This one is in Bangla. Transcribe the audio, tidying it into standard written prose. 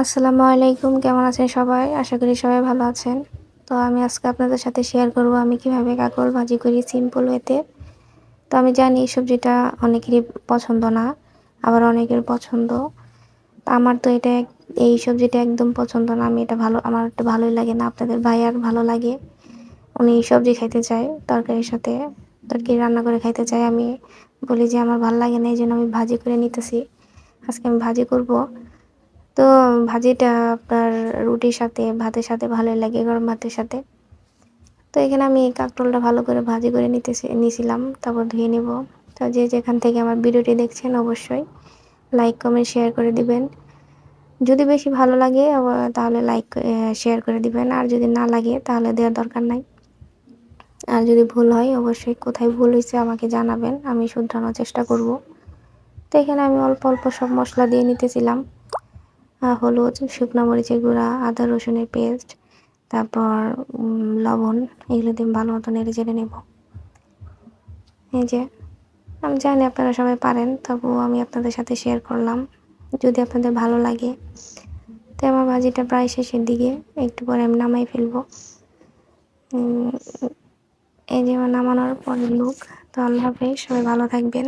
আসসালামু আলাইকুম। কেমন আছেন সবাই? আশা করি সবাই ভালো আছেন। তো আমি আজকে আপনাদের সাথে শেয়ার করব আমি কিভাবে কাঁকরোল ভাজি করি সিম্পল ওয়েতে। তো আমি জানি এই সবজিটা অনেকেরই পছন্দ না, আবার অনেকের পছন্দ। তো আমার তো এই সবজিটা একদম পছন্দ না। আমার এটা ভালোই লাগে না। আপনাদের ভাইয়ার ভালো লাগে। উনি সবজি খাইতে চায় তরকারির সাথে। তরকারি রান্না করে খাইতে চায়। আমি বলি যে আমার ভাল লাগে না, এইজন্য আমি ভাজি করে নিতেছি। আজকে আমি ভাজি করব। তো ভাজিটা আপনার রুটির সাথে, ভাতের সাথে ভালোই লাগে, গরম ভাতের সাথে। তো এখানে আমি কাঁকরোলটা ভালো করে ভাজি করে নিছিলাম, তারপর ধুয়ে নিব। তো যে যেখান থেকে আমার ভিডিওটি দেখছেন অবশ্যই লাইক, কমেন্ট, শেয়ার করে দিবেন। যদি বেশি ভালো লাগে তাহলে শেয়ার করে দিবেন, আর যদি না লাগে তাহলে দেওয়ার দরকার নাই। আর যদি ভুল হয় অবশ্যই কোথায় ভুল হয়েছে আমাকে জানাবেন, আমি শুধরানোর চেষ্টা করব। তো এখানে আমি অল্প অল্প সব মশলা দিয়ে নিতেছিলাম। হলুদ, শুকনো মরিচের গুঁড়া, আদা রসুনের পেস্ট, তারপর লবণ, এগুলো দিয়ে ভালো মতো নেড়ে চেড়ে নেব। এই যে, আমি জানি আপনারা সবাই পারেন, তবুও আমি আপনাদের সাথে শেয়ার করলাম, যদি আপনাদের ভালো লাগে। তো আমার ভাজিটা প্রায় শেষের দিকে, একটু পরে আমি নামাই ফেলবো। এই যে আমার নামানোর পরের লুক। তো আল্লাহ হাফেজ, সবাই ভালো থাকবেন।